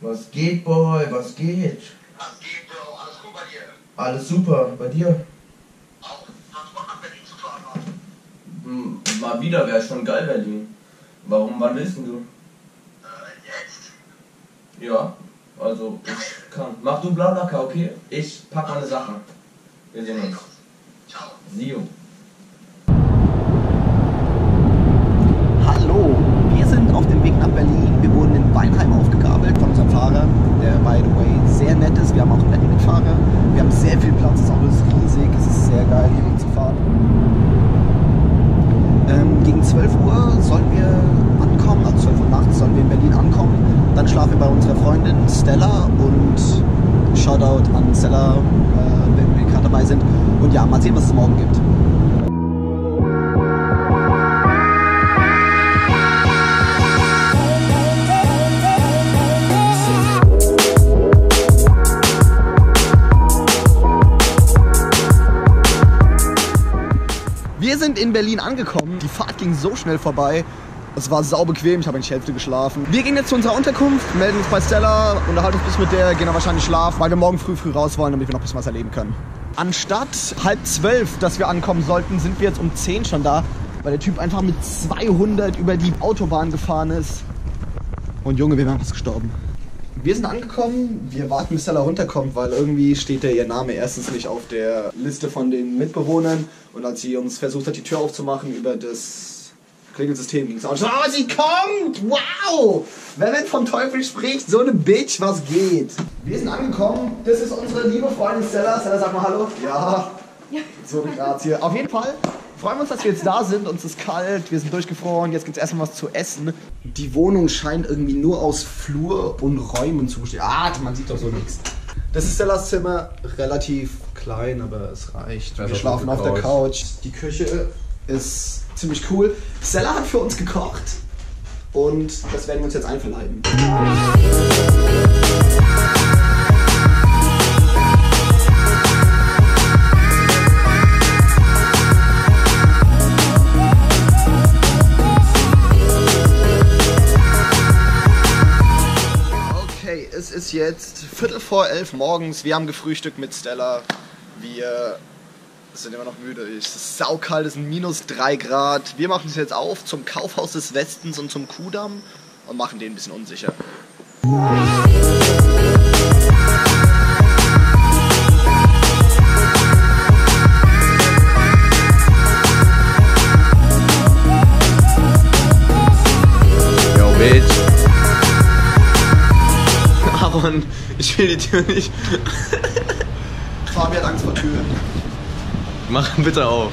Was geht, Boy? Was geht? Was geht, Bro? Alles gut bei dir? Alles super. Bei dir? Auch. Hast du Bock nach Berlin zu fahren, Mann? Mal wieder, wäre schon geil, Berlin. Wann willst du? Jetzt? Ja, also ich kann. Mach du Blablacar, okay? Ich pack meine Sachen. Wir sehen uns. Ciao. See you. Hallo, wir sind auf dem Weg nach Berlin. Wir wurden in Weinheim aufgegabelt von unserem Fahrer, der by the way sehr nett ist. Wir haben auch einen netten Mitfahrer. Wir haben sehr viel Platz, das Auto ist riesig, es ist sehr geil hier mitzufahren. Gegen 12 Uhr sollen wir ankommen, also 12 Uhr nachts sollen wir in Berlin ankommen. Dann schlafen wir bei unserer Freundin Stella und Shoutout an Stella, wenn wir gerade dabei sind. Und ja, mal sehen, was es morgen gibt. Wir sind in Berlin angekommen. Die Fahrt ging so schnell vorbei. Es war sau bequem, ich habe eigentlich Hälfte geschlafen. Wir gehen jetzt zu unserer Unterkunft, melden uns bei Stella, unterhalten uns ein bisschen mit der, gehen dann wahrscheinlich schlafen, weil wir morgen früh raus wollen, damit wir noch ein bisschen was erleben können. Anstatt 11:30, dass wir ankommen sollten, sind wir jetzt um 10 schon da, weil der Typ einfach mit 200 über die Autobahn gefahren ist. Und Junge, wir wären fast gestorben. Wir sind angekommen, wir warten bis Stella runterkommt, weil irgendwie steht ihr Name erstens nicht auf der Liste von den Mitbewohnern. Und als sie uns versucht hat, die Tür aufzumachen über das Klingelsystem, ging es auch schon, oh, sie kommt! Wow! Wer wenn vom Teufel spricht, so eine Bitch, was geht? Wir sind angekommen, das ist unsere liebe Freundin Stella. Stella, sag mal Hallo. Ja, so eine Grazie. Auf jeden Fall freuen wir uns, dass wir jetzt da sind. Uns ist kalt, wir sind durchgefroren, jetzt gibt es erstmal was zu essen. Die Wohnung scheint irgendwie nur aus Flur und Räumen zu bestehen. Ah, man sieht doch so nichts. Das ist Stellas Zimmer, relativ klein, aber es reicht. Wir schlafen auf der Couch. Die Küche ist ziemlich cool. Stella hat für uns gekocht und das werden wir uns jetzt einverleiben. Es ist jetzt 11:45 morgens, wir haben gefrühstückt mit Stella, wir sind immer noch müde, es ist saukalt, es sind -3 Grad. Wir machen uns jetzt auf zum Kaufhaus des Westens und zum Kudamm und machen den ein bisschen unsicher. Yo, bitch. Aaron, ich will die Tür nicht. Fabi hat Angst vor Türen. Mach bitte auf.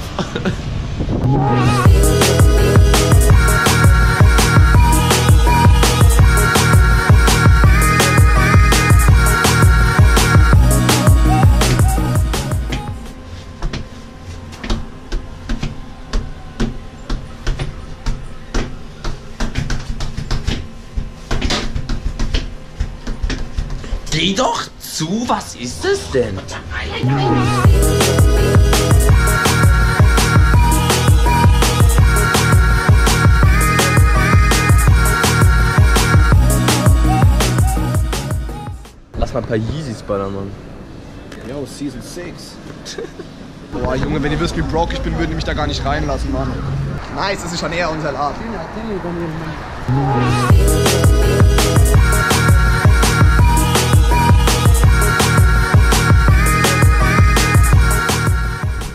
Geh doch zu, was ist es denn? Lass mal ein paar Yeezys ballern, Mann. Yo, Season 6. Boah, Junge, wenn ihr wisst, wie broke ich bin, würden die mich da gar nicht reinlassen, Mann. Nice, das ist schon eher unser Laden.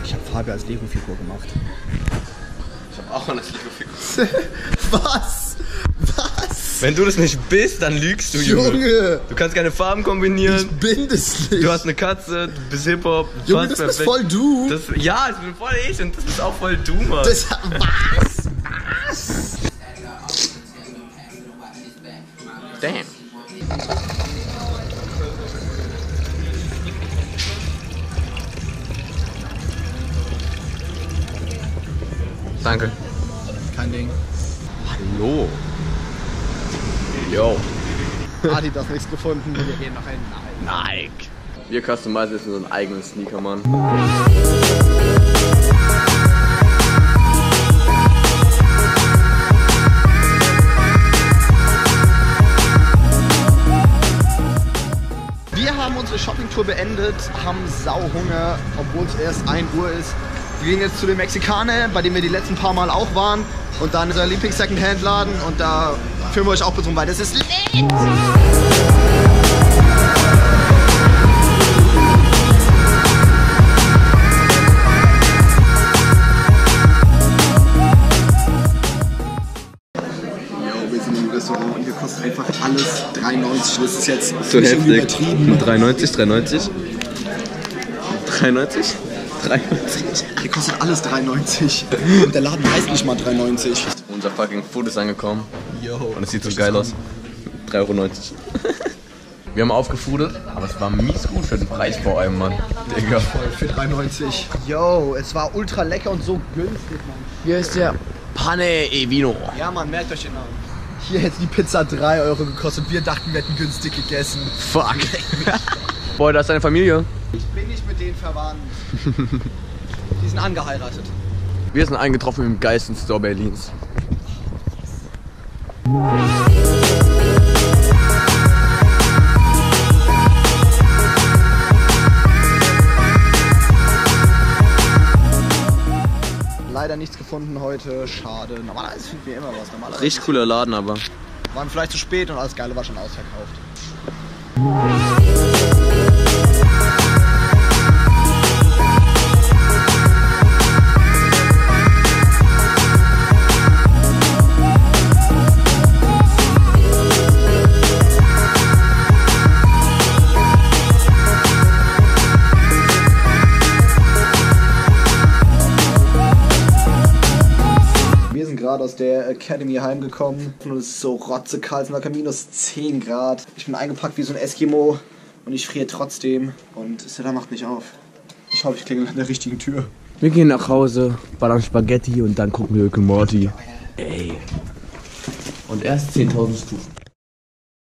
Ich habe Fabi als Lego-Figur gemacht. Ich hab auch eine Lego-Figur. Was? Was? Wenn du das nicht bist, dann lügst du, Junge. Du kannst keine Farben kombinieren. Ich bin das nicht. Du hast eine Katze, du bist Hip-Hop. Junge, das bist voll du. Ja, das bin voll ich und das bist auch voll du, Mann. Was? Was? Damn. Danke. Kein Ding. Hallo. Yo. Adidas nichts gefunden. Wir gehen noch hin. Nike. Wir customizen jetzt unseren eigenen Sneaker, Mann. Tagestour beendet, haben Sauhunger, obwohl es erst 1 Uhr ist. Wir gehen jetzt zu den Mexikanern, bei denen wir die letzten paar Mal auch waren. Und dann unser Lieblings-Secondhand-Laden. Und da führen wir euch auch kurz rum, weil das ist lit. Wir sind im Restaurant und hier kostet einfach alles 3,90. Das ist jetzt so heftig. Übertrieben. 3,90? Hier kostet alles 3,90. Und der Laden heißt nicht mal 3,90. Unser fucking Food ist angekommen. Yo, und es sieht so geil aus. 3,90 €. Wir haben aufgefoodet, aber es war mies gut für den Preis vor allem, Mann. Digga. Für 3,90. Yo, es war ultra lecker und so günstig, Mann. Hier ist der Pane e Vino. Ja, Mann, merkt euch den Namen. Hier hätte die Pizza 3 € gekostet. Wir dachten, wir hätten günstig gegessen. Fuck. Boah, da ist deine Familie. Ich bin nicht mit denen verwandt. Die sind angeheiratet. Wir sind eingetroffen im geilsten Store Berlins. Leider nichts gefunden heute, schade. Normalerweise finden wir immer was. Normalerweise Richtig cooler Laden, aber. waren vielleicht zu spät und alles Geile war schon ausverkauft. Gerade aus der Academy heimgekommen und es ist so rotzekalt, es sind locker minus 10 Grad. Ich bin eingepackt wie so ein Eskimo und ich friere trotzdem und Stella macht nicht auf. Ich hoffe, ich klingel an der richtigen Tür. Wir gehen nach Hause, ballern Spaghetti und dann gucken wir Rick and Morty. Ey. Und erst 10.000 Stufen.